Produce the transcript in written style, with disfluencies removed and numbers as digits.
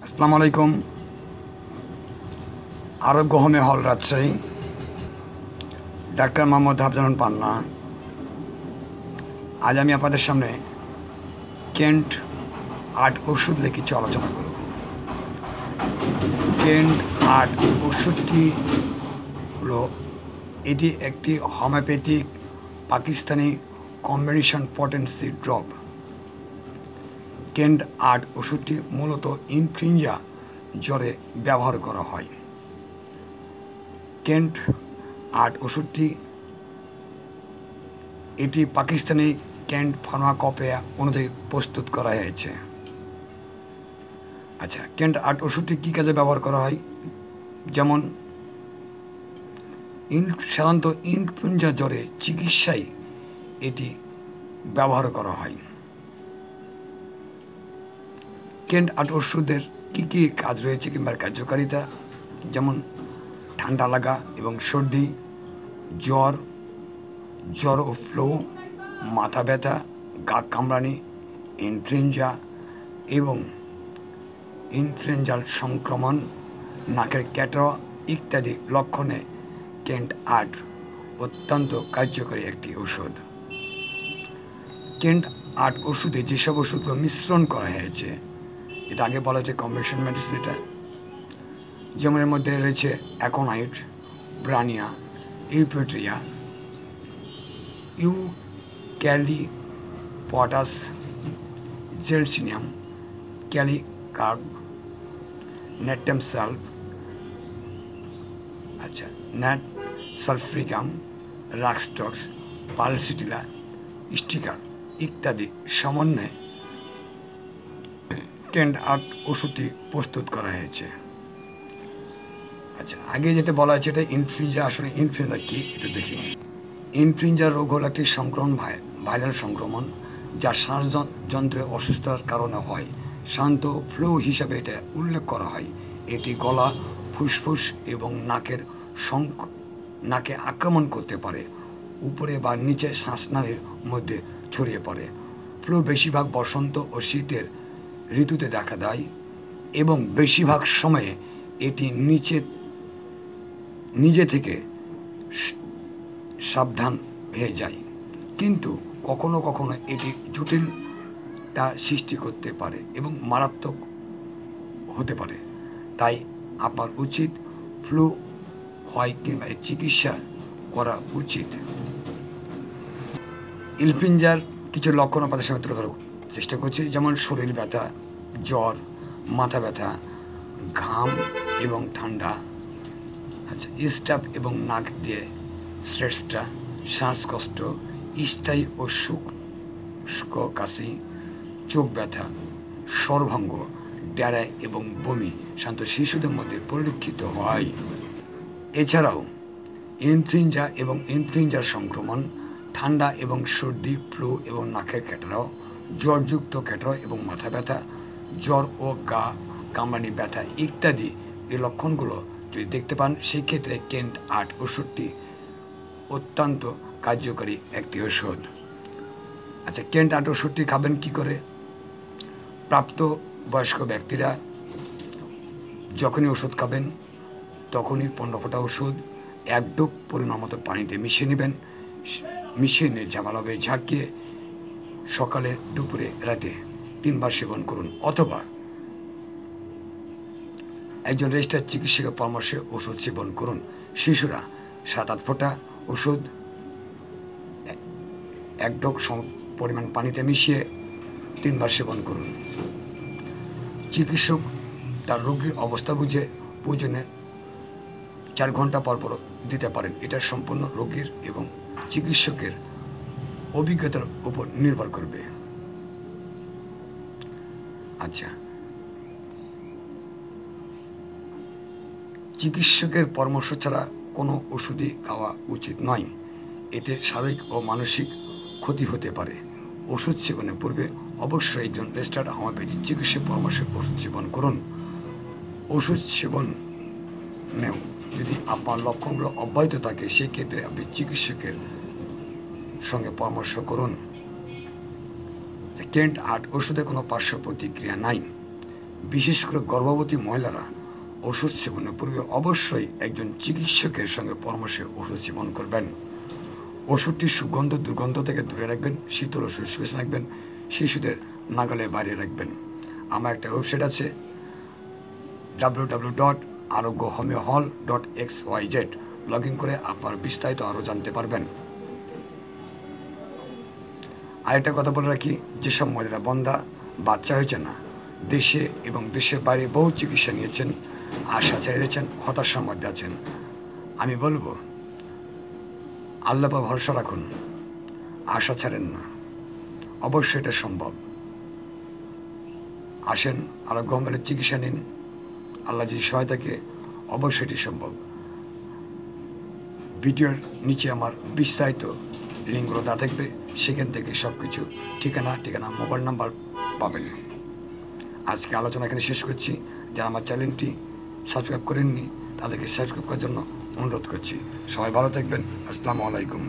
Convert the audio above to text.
আসসালামু আলাইকুম। আরোগ্য হোমে হল রাজশাহী, ডাক্তার মোহাম্মদ আফজালুল পান্না। আজ আমি আপনাদের সামনে কেন্ট আর্ট ওষুধ নিয়ে কিছু আলোচনা করব। কেন্ট আর্ট ওষুধটি হলো এটি একটি homeopathic Pakistani combination potency drop. Kent art ওষুধটি মূলত ইনফ্লুয়েঞ্জা জ্বরে ব্যবহার করা হয়। কেন্ট আর্ট ওষুধটি এটি পাকিস্তানি কেন্ট ফার্মাকোপেয়া অনুযায়ী প্রস্তুত করা হয়েছে। আচ্ছা, কেন্ট আর্ট ওষুধটি কী কাজে ব্যবহার করা হয়? যেমন সাধারণত ইনফ্লুয়েঞ্জা জ্বরে চিকিৎসায় এটি ব্যবহার করা হয়। কেন্ট আর্ট ওষুধের কী কী কাজ রয়েছে কিংবা কার্যকারিতা, যেমন ঠান্ডা লাগা এবং সর্দি, জ্বর ও ফ্লু, মাথা ব্যথা, গা কামড়ানি, ইনফ্লুয়েঞ্জা এবং ইনফ্লুয়েঞ্জার সংক্রমণ, নাকের ক্যাটরা ইত্যাদি লক্ষণে কেন্ট আর্ট অত্যন্ত কার্যকরী একটি ওষুধ। কেন্ট আর্ট ওষুধে যেসব ওষুধগুলো মিশ্রণ করা হয়েছে, এটা আগে বলা হচ্ছে কম্বিনেশন মেডিসিন। এটা যেমন এর মধ্যে রয়েছে aconite, ব্রানিয়া, ইউপেট্রিয়া, eucalyptus, জেলসিনিয়াম, ক্যালিকার্ব, নেট্টাম sulph, ন্যাট সালফ্রিকাম, রাক্সটক্স, pulsatilla, sticker ইত্যাদি সমন্বয়ে কেন্ট আর্ট ওষুধটি প্রস্তুত করা হয়েছে। আচ্ছা, আগে যেটা বলা হয়েছে এটা ইনফ্লুয়েঞ্জা। আসলে ইনফ্লুয়েঞ্জা কি এটা দেখি। ইনফ্লুয়েঞ্জা রোগ হল একটি সংক্রমণ, ভাইরাল সংক্রমণ যা শ্বাসযন্ত্রের অসুস্থতার কারণে হয়। সাধারণত ফ্লু হিসাবে এটা উল্লেখ করা হয়। এটি গলা, ফুসফুস এবং নাকে আক্রমণ করতে পারে, উপরে বা নিচে শ্বাসনালীর মধ্যে ছড়িয়ে পড়ে। ফ্লু বেশিরভাগ বসন্ত ও শীতের ঋতুতে দেখা দেয় এবং বেশিরভাগ সময়ে এটি নিজে থেকে সাবধান হয়ে যায়, কিন্তু কখনো কখনো এটি জটিলতা সৃষ্টি করতে পারে এবং মারাত্মক হতে পারে। তাই আপনার উচিত ফ্লু হয় কিংবা এর চিকিৎসা করা উচিত। ইনফ্লুয়েঞ্জার কিছু লক্ষণ আপনাদের সামনে তুলে ধরার চেষ্টা করছি, যেমন শরীর ব্যথা, জ্বর, মাথা ব্যথা, ঘাম এবং ঠান্ডা, স্টাফ এবং নাক দিয়ে শ্লেষ্টা, শ্বাসকষ্ট, স্থায়ী ও শুষ্ক কাশি, চোখ ব্যথা, স্বরভঙ্গ, ড্যাড়া এবং বমি সাধারণত শিশুদের মধ্যে পরিলক্ষিত হয়। এছাড়াও ইনফ্লুয়েঞ্জা এবং ইনফ্লুয়েঞ্জার সংক্রমণ, ঠান্ডা এবং সর্দি, ফ্লু এবং নাকের ক্যাটরাও, জ্বরযুক্ত ক্যাটরা এবং মাথা ব্যথা, জ্বর ও গা কামড়ানি ব্যথা ইত্যাদি এই লক্ষণগুলো যদি দেখতে পান, সেই ক্ষেত্রে কেন্ট আর্ট ওষুধটি অত্যন্ত কার্যকরী একটি ওষুধ। আচ্ছা, কেন্ট আর্ট ওষুধটি খাবেন কি করে? প্রাপ্ত বয়স্ক ব্যক্তিরা যখনই ওষুধ খাবেন তখনই 15 ফোঁটা ওষুধ 1 ডোপ পরিমাণ মতো পানিতে মিশিয়ে নেবেন। মিশিয়ে নিয়ে ঝামালবে ঝাঁকিয়ে সকালে, দুপুরে, রাতে 3 বার সেবন করুন, অথবা একজন রেজিস্টার্ড চিকিৎসকের পরামর্শে ওষুধ সেবন করুন। শিশুরা 7-8 ফোঁটা ওষুধ 1 ডোপ পরিমাণ পানিতে মিশিয়ে 3 বার সেবন করুন। চিকিৎসক তার রোগীর অবস্থা বুঝে প্রয়োজনে 4 ঘন্টা পর পর দিতে পারেন। এটা সম্পূর্ণ রোগীর এবং চিকিৎসকের অভিজ্ঞতার উপর নির্ভর করবে। আচ্ছা, চিকিৎসকের পরামর্শ ছাড়া কোনো ওষুধই খাওয়া উচিত নয়। এতে শারীরিক ও মানসিক ক্ষতি হতে পারে। ওষুধ সেবনের পূর্বে অবশ্যই একজন রেজিস্টার্ড হোমিওপ্যাথি চিকিৎসকের পরামর্শে ওষুধ সেবন করুন। ওষুধ সেবনেও যদি আপনার লক্ষণগুলো অব্যাহত থাকে, সেই ক্ষেত্রে আপনি চিকিৎসকের সঙ্গে পরামর্শ করুন। কেন্ট আর্ট ওষুধে কোনো পার্শ্ব প্রতিক্রিয়া নাই। বিশেষ করে গর্ভবতী মহিলারা ওষুধ সেবনের পূর্বে অবশ্যই একজন চিকিৎসকের সঙ্গে পরামর্শে ওষুধ সেবন করবেন। ওষুধটির সুগন্ধ দুর্গন্ধ থেকে দূরে রাখবেন, শীতল ওষুধ শুকিয়ে রাখবেন, শিশুদের নাগালে বাইরে রাখবেন। আমার একটা ওয়েবসাইট আছে www.arogyohomeohall.xyz, লগ ইন করে আপনার বিস্তারিত আরও জানতে পারবেন। আরেকটা কথা বলে রাখি, যেসব মহিলারা বন্ধা বাচ্চা হয়েছে না, দেশে এবং দেশের বাইরে বহু চিকিৎসা নিয়েছেন, আশা ছেড়ে দিয়েছেন, হতাশার মধ্যে আছেন, আমি বলবো আল্লাহ পা ভরসা রাখুন, আশা ছাড়েন না, অবশ্যই এটা সম্ভব। আসেন আরোগ্য হোমিওপ্যাথির চিকিৎসা নিন, আল্লাহ যদি সহায়তাকে অবশ্যই এটি সম্ভব। ভিডিওর নিচে আমার বিস্তারিত লিঙ্কগুলো দেওয়া থাকবে, সেখান থেকে সব কিছু ঠিকানা মোবাইল নাম্বার পাবেন। আজকে আলোচনা এখানে শেষ করছি। যারা আমার চ্যানেলটি সাবস্ক্রাইব করেননি তাদেরকে সাবস্ক্রাইব করার জন্য অনুরোধ করছি। সবাই ভালো থাকবেন। আসসালামু আলাইকুম।